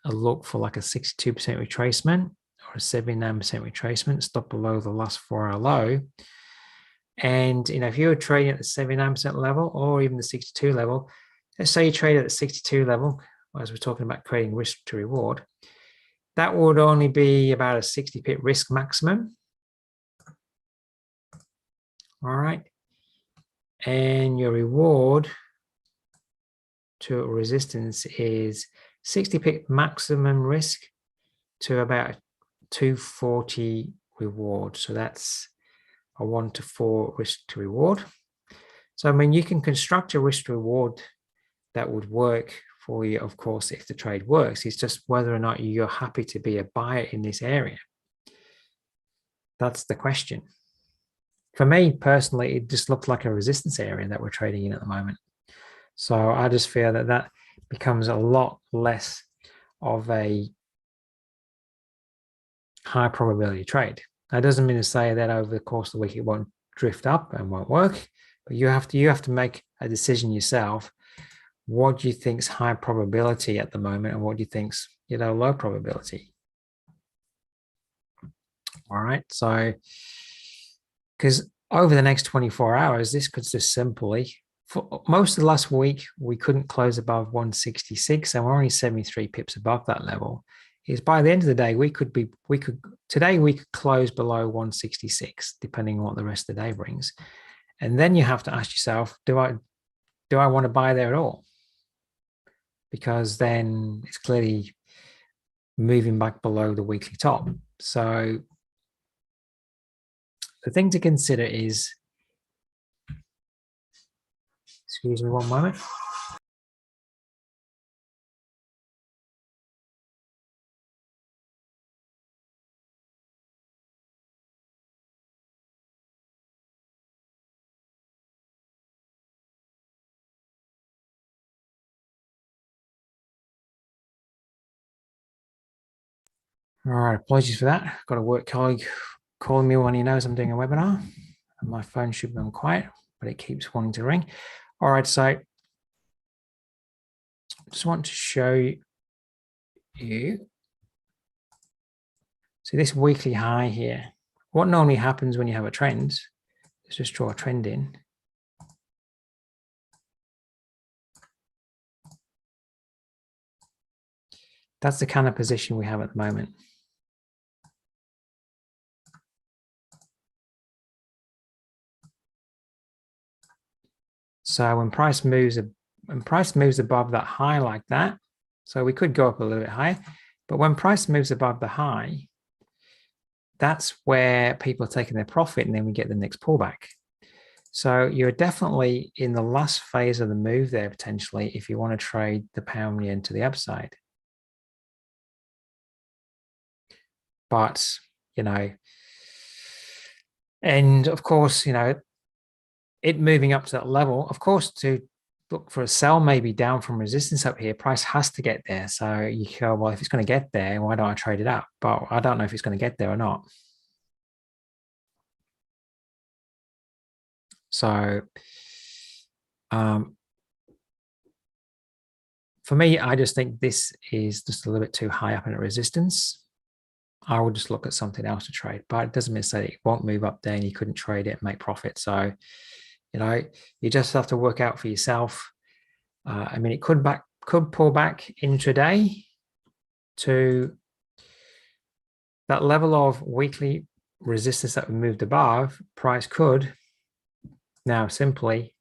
and look for like a 62% retracement or a 79% retracement, stop below the last 4-hour low. And if you're trading at the 79% level or even the 62 level, let's say you trade at the 62 level, as we're talking about creating risk to reward, that would only be about a 60 pip risk maximum. All right. And your reward to resistance is 60 pip maximum risk to about 240 reward. So that's a 1 to 4 risk to reward. So, I mean, you can construct a risk to reward that would work for you, of course, if the trade works. It's just whether or not you're happy to be a buyer in this area. That's the question. For me personally, it just looks like a resistance area that we're trading in at the moment. So I just feel that that becomes a lot less of a high probability trade. That doesn't mean to say that over the course of the week it won't drift up and won't work. But you have to make a decision yourself. What do you think's high probability at the moment, and what do you think's low probability? All right, so because over the next 24 hours, this could just simply, for most of the last week, we couldn't close above 166, and we're only 73 pips above that level. Is by the end of the day, we could close below 166, depending on what the rest of the day brings. And then you have to ask yourself, do I want to buy there at all? Because then it's clearly moving back below the weekly top. So the thing to consider is, excuse me one moment. All right, apologies for that. I've got a work colleague calling me when he knows I'm doing a webinar. And my phone should be on quiet, but it keeps wanting to ring. All right, so I just want to show you. So this weekly high here, what normally happens when you have a trend, let's just draw a trend in. That's the kind of position we have at the moment. So when price moves above that high like that, so we could go up a little bit higher, but when price moves above the high, that's where people are taking their profit, and then we get the next pullback. So you're definitely in the last phase of the move there, potentially, if you want to trade the pound yen to the upside. But, and of course, it moving up to that level, of course, to look for a sell maybe down from resistance up here, price has to get there. So you go, well, if it's going to get there, why don't I trade it up? But I don't know if it's going to get there or not. So for me, I just think this is just a little bit too high up in a resistance. I would just look at something else to trade, but it doesn't mean to say it won't move up there and you couldn't trade it and make profit. So, you just have to work out for yourself. I mean, it could pull back intraday to that level of weekly resistance that we moved above. Price could now simply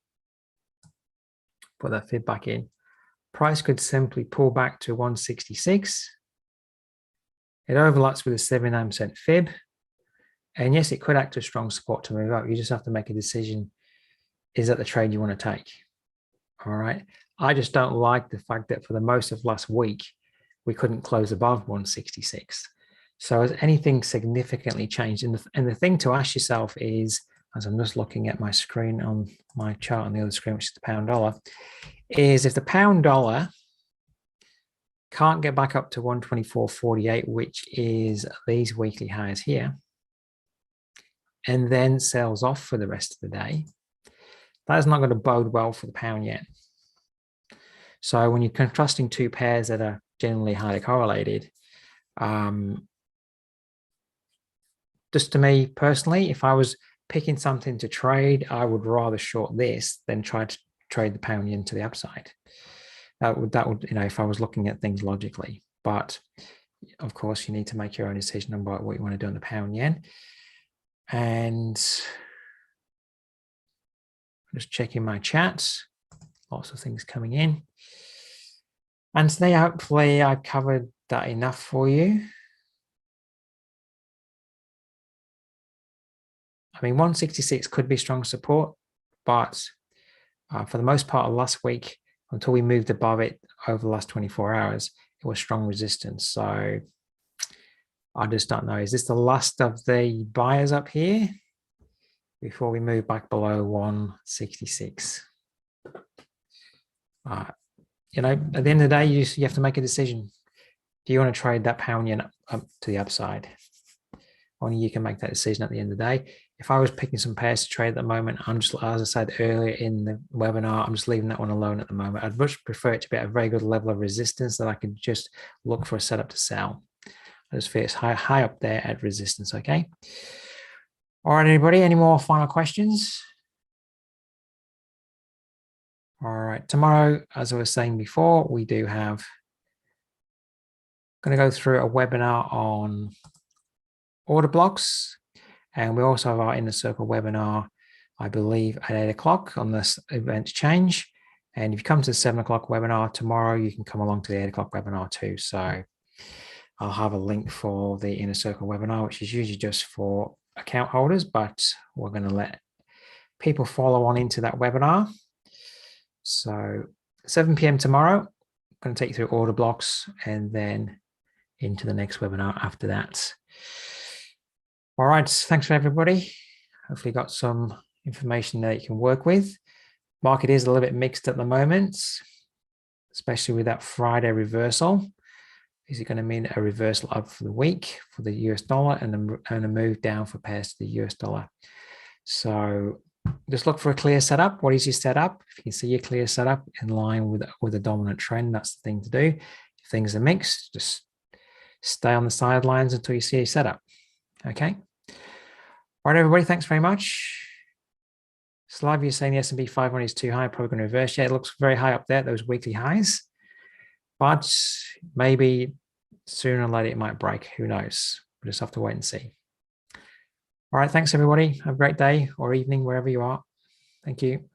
put that fib back in. Price could simply pull back to 166. It overlaps with a 79% fib. And yes, it could act as strong support to move up. You just have to make a decision. Is that the trade you want to take? All right. I just don't like the fact that for the most of last week, we couldn't close above 166. So has anything significantly changed? And the thing to ask yourself is, as I'm just looking at my screen on my chart on the other screen, which is the pound dollar, is if the pound dollar can't get back up to 124.48, which is these weekly highs here, and then sells off for the rest of the day, that is not going to bode well for the pound yen. So when you're contrasting two pairs that are generally highly correlated, just to me personally, if I was picking something to trade, I would rather short this than try to trade the pound yen to the upside. That would, if I was looking at things logically. But of course, you need to make your own decision about what you want to do on the pound yen. And I'm just checking my chats. Lots of things coming in. And today, hopefully, I covered that enough for you. I mean, 166 could be strong support, but for the most part of last week, until we moved above it over the last 24 hours, it was strong resistance. So I just don't know. Is this the last of the buyers up here before we move back below 166? At the end of the day, you have to make a decision. Do you want to trade that pound yen up to the upside? Only you can make that decision at the end of the day. If I was picking some pairs to trade at the moment, I'm just, as I said earlier in the webinar, I'm just leaving that one alone at the moment. I'd much prefer it to be at a very good level of resistance that I could just look for a setup to sell. I just feel it's high up there at resistance, okay? All right, anybody, any more final questions? All right, tomorrow, as I was saying before, we do have, going to go through a webinar on order blocks. And we also have our Inner Circle webinar, I believe, at 8 o'clock on this event change. And if you come to the 7 o'clock webinar tomorrow, you can come along to the 8 o'clock webinar too. So I'll have a link for the Inner Circle webinar, which is usually just for account holders, but we're going to let people follow on into that webinar. So 7 p.m. tomorrow, I'm going to take you through order blocks and then into the next webinar after that. All right, thanks for everybody. Hopefully got some information that you can work with. Market is a little bit mixed at the moment, especially with that Friday reversal. Is it going to mean a reversal up for the week for the US dollar and a move down for pairs to the US dollar? So just look for a clear setup. What is your setup? If you can see your clear setup in line with a dominant trend, that's the thing to do. If things are mixed, just stay on the sidelines until you see a setup. Okay. All right, everybody, thanks very much. Slavia saying the S&P 500 is too high, probably going to reverse. Yeah, it looks very high up there, those weekly highs. But maybe sooner or later it might break. Who knows? We'll just have to wait and see. All right, thanks, everybody. Have a great day or evening, wherever you are. Thank you.